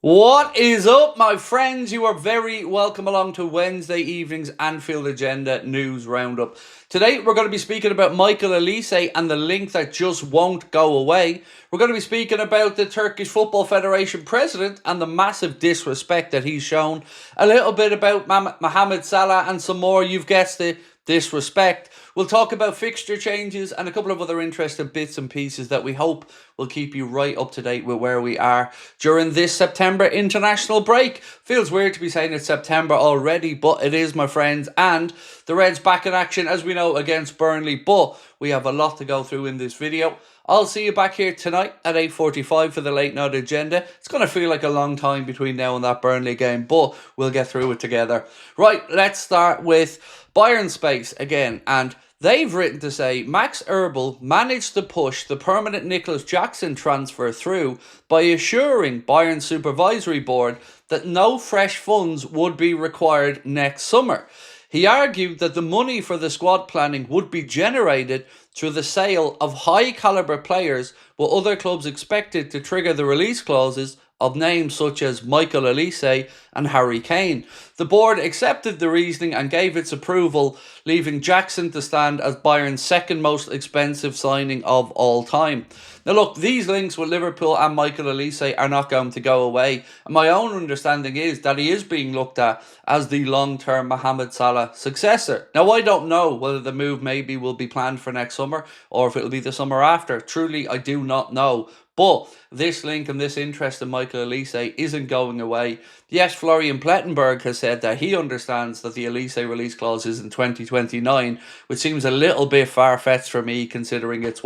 What is up, my friends? You are very welcome along to Wednesday evening's Anfield Agenda News Roundup. Today, we're going to be speaking about Michael Olise and the link that just won't go away. We're going to be speaking about the Turkish Football Federation president and the massive disrespect that he's shown. A little bit about Mohamed Salah and some more, you've guessed it, disrespect. We'll talk about fixture changes and a couple of other interesting bits and pieces that we hope will keep you right up to date with where we are during this September international break. Feels weird to be saying it's September already, but it is, my friends. And the Reds back in action, as we know, against Burnley. But we have a lot to go through in this video. I'll see you back here tonight at 8:45 for the late night agenda. It's going to feel like a long time between now and that Burnley game, but we'll get through it together. Right, let's start with Bayern Space again. And they've written to say Max Erbel managed to push the permanent Nicholas Jackson transfer through by assuring Bayern's supervisory board that no fresh funds would be required next summer. He argued that the money for the squad planning would be generated through the sale of high-caliber players, with other clubs expected to trigger the release clauses of names such as Michael Olise and Harry Kane. The board accepted the reasoning and gave its approval, leaving Jackson to stand as Bayern's second most expensive signing of all time. Now look, these links with Liverpool and Michael Olise are not going to go away. And my own understanding is that he is being looked at as the long-term Mohamed Salah successor. Now I don't know whether the move maybe will be planned for next summer or if it'll be the summer after. Truly, I do not know. But this link and this interest in Michael Olise isn't going away. Yes, Florian Plettenberg has said that he understands that the Olise release clause is in 2029, which seems a little bit far-fetched for me considering it's,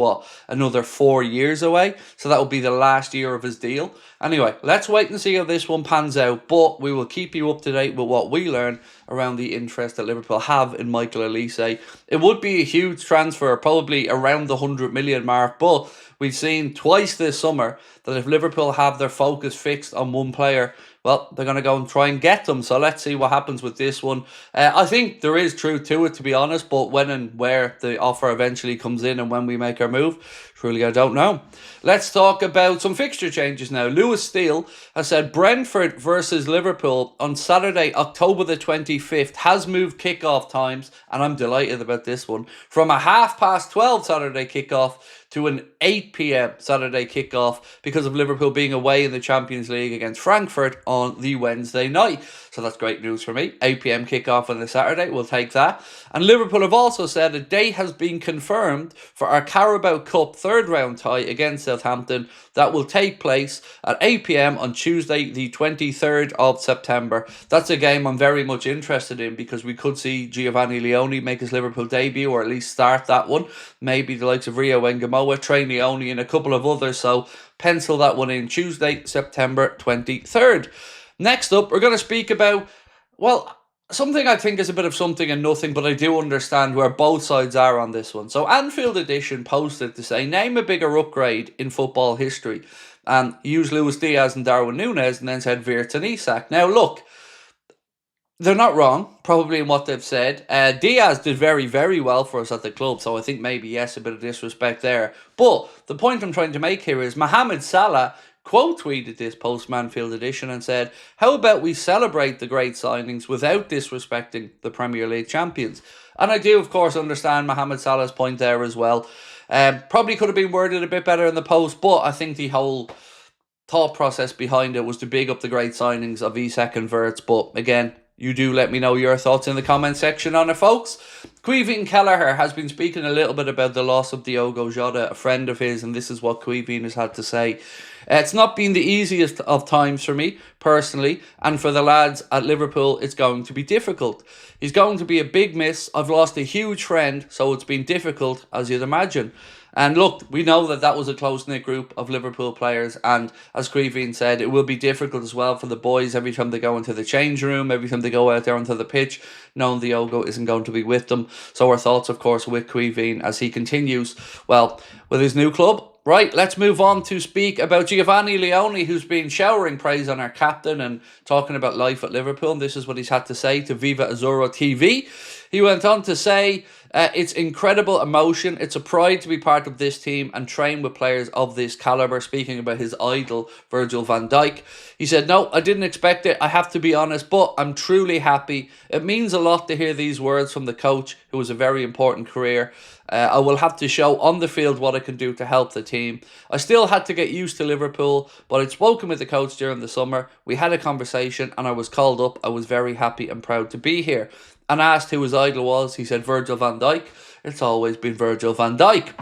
another 4 years away? So that will be the last year of his deal. Anyway, let's wait and see how this one pans out, but we will keep you up to date with what we learn around the interest that Liverpool have in Michael Olise. It would be a huge transfer, probably around the 100 million mark, but we've seen twice this summer that if Liverpool have their focus fixed on one player, well, they're going to go and try and get them. So let's see what happens with this one. I think there is truth to it, to be honest, but when and where the offer eventually comes in and when we make our move, truly I don't know. Let's talk about some fixture changes now. Lewis Steele has said Brentford versus Liverpool on Saturday, October the 25th has moved kickoff times, and I'm delighted about this one, from a 12:30 Saturday kickoff to an 8 p.m. Saturday kickoff because of Liverpool being away in the Champions League against Frankfurt on the Wednesday night. So that's great news for me. 8 p.m. kickoff on the Saturday, we'll take that. And Liverpool have also said a date has been confirmed for our Carabao Cup third round tie against Southampton that will take place at 8 p.m. on Tuesday, the 23rd of September. That's a game I'm very much interested in because we could see Giovanni Leoni make his Liverpool debut, or at least start that one. Maybe the likes of Rio Wengamoa, Trey Leoni and a couple of others. So pencil that one in, Tuesday, September 23rd. Next up, we're going to speak about, something I think is a bit of something and nothing, but I do understand where both sides are on this one. So Anfield Edition posted to say, name a bigger upgrade in football history. And used Luis Diaz and Darwin Núñez and then said Wirtz and Isak. Now look, they're not wrong, probably in what they've said. Diaz did very, very well for us at the club, so I think maybe, yes, a bit of disrespect there. But the point I'm trying to make here is Mohamed Salah quote tweeted this post Anfield Edition and said, how about we celebrate the great signings without disrespecting the Premier League champions? And I do, of course, understand Mohamed Salah's point there as well. Probably could have been worded a bit better in the post, but I think the whole thought process behind it was to big up the great signings of Isak and Wirtz. But again, you do let me know your thoughts in the comment section on it, folks. Caoimhín Kelleher has been speaking a little bit about the loss of Diogo Jota, a friend of his, and this is what Caoimhín has had to say. It's not been the easiest of times for me, personally, and for the lads at Liverpool, it's going to be difficult. He's going to be a big miss. I've lost a huge friend, so it's been difficult, as you'd imagine. And look, we know that that was a close-knit group of Liverpool players, and as Caoimhín said, it will be difficult as well for the boys every time they go into the change room, every time they go out there onto the pitch, knowing Diogo isn't going to be with them. So our thoughts, of course, with Caoimhín as he continues, with his new club. Right, let's move on to speak about Giovanni Leoni, who's been showering praise on our captain and talking about life at Liverpool. And this is what he's had to say to Viva Azzurro TV. He went on to say, it's incredible emotion. It's a pride to be part of this team and train with players of this calibre, speaking about his idol, Virgil van Dijk. He said, no, I didn't expect it, I have to be honest, but I'm truly happy. It means a lot to hear these words from the coach, who was a very important career. I will have to show on the field what I can do to help the team. I still had to get used to Liverpool, but I'd spoken with the coach during the summer. We had a conversation and I was called up. I was very happy and proud to be here. And asked who his idol was, he said Virgil van Dijk. It's always been Virgil van Dijk.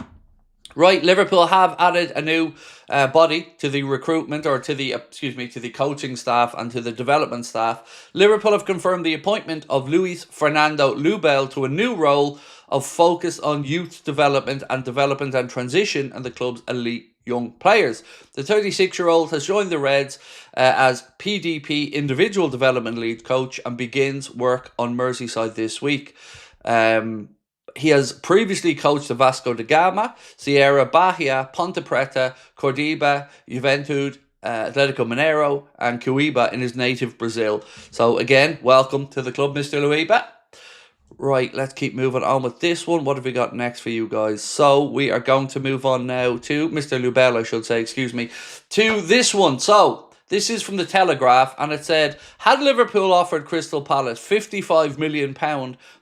Right, Liverpool have added a new body to the recruitment, or to the coaching staff and to the development staff. Liverpool have confirmed the appointment of Luis Fernando Lubel to a new role of focus on youth development and transition and the club's elite young players. The 36-year-old has joined the Reds as PDP Individual Development Lead Coach and begins work on Merseyside this week. He has previously coached the Vasco da Gama, Sierra Bahia, Ponte Preta, Cordiba, Juventude, Atletico Mineiro and Cuiaba in his native Brazil. So again, welcome to the club, Mr. Luiba. Right, let's keep moving on with this one. What have we got next for you guys? So we are going to move on now to Mr. Lubel, I should say, excuse me, to this one. So this is from the Telegraph, and it said, had Liverpool offered Crystal Palace £55 million,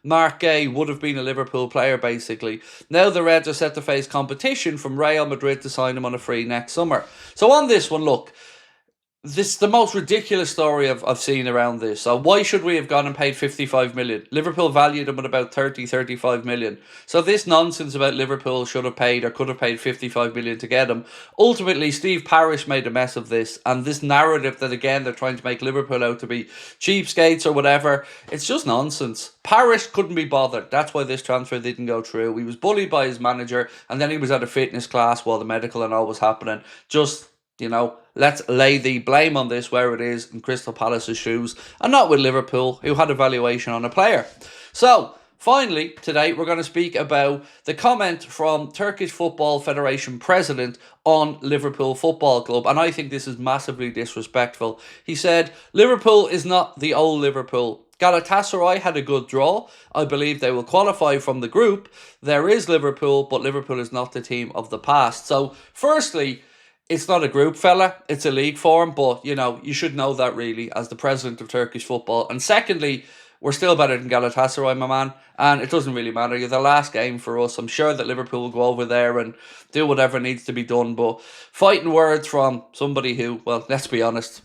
Marc Guéhi would have been a Liverpool player, basically. Now the Reds are set to face competition from Real Madrid to sign him on a free next summer. So on this one, look, this is the most ridiculous story I've seen around this. So why should we have gone and paid 55 million? Liverpool valued him at about 35 million. So this nonsense about Liverpool should have paid or could have paid 55 million to get him. Ultimately, Steve Parish made a mess of this. And this narrative that, again, they're trying to make Liverpool out to be cheapskates or whatever, it's just nonsense. Parish couldn't be bothered. That's why this transfer didn't go through. He was bullied by his manager, and then he was at a fitness class while the medical and all was happening. Just, you know, let's lay the blame on this where it is, in Crystal Palace's shoes, and not with Liverpool, who had a valuation on a player. So, finally, today, we're going to speak about the comment from Turkish Football Federation President on Liverpool Football Club, and I think this is massively disrespectful. He said, Liverpool is not the old Liverpool. Galatasaray had a good draw. I believe they will qualify from the group. There is Liverpool, but Liverpool is not the team of the past. So, firstly, it's not a group, fella. It's a league form, but, you know, you should know that, really, as the president of Turkish football. And secondly, we're still better than Galatasaray, my man, and it doesn't really matter. You're the last game for us. I'm sure that Liverpool will go over there and do whatever needs to be done, but fighting words from somebody who, well, let's be honest,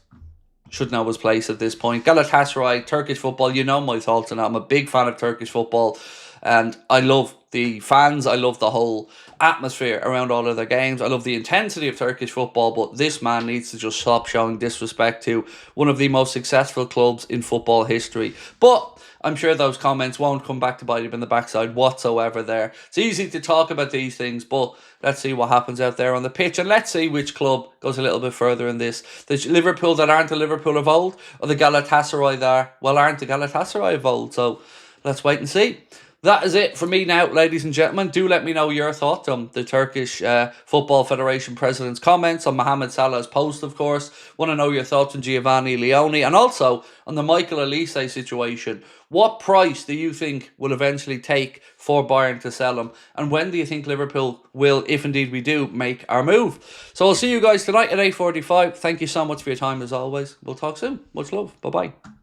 should know his place at this point. Galatasaray, Turkish football, you know my thoughts on that. I'm a big fan of Turkish football, and I love the fans. I love the whole atmosphere around all of their games. I love the intensity of Turkish football, but this man needs to just stop showing disrespect to one of the most successful clubs in football history. But I'm sure those comments won't come back to bite him in the backside whatsoever there. It's easy to talk about these things, but let's see what happens out there on the pitch, and let's see which club goes a little bit further in this. The Liverpool that aren't the Liverpool of old, or the Galatasaray that, well, aren't the Galatasaray of old. So let's wait and see. That is it for me now, ladies and gentlemen. Do let me know your thoughts on the Turkish Football Federation President's comments, on Mohamed Salah's post, of course. Want to know your thoughts on Giovanni Leoni, and also on the Michael Olise situation. What price do you think will eventually take for Bayern to sell him? And when do you think Liverpool will, if indeed we do, make our move? So I'll see you guys tonight at 8:45. Thank you so much for your time as always. We'll talk soon. Much love. Bye-bye.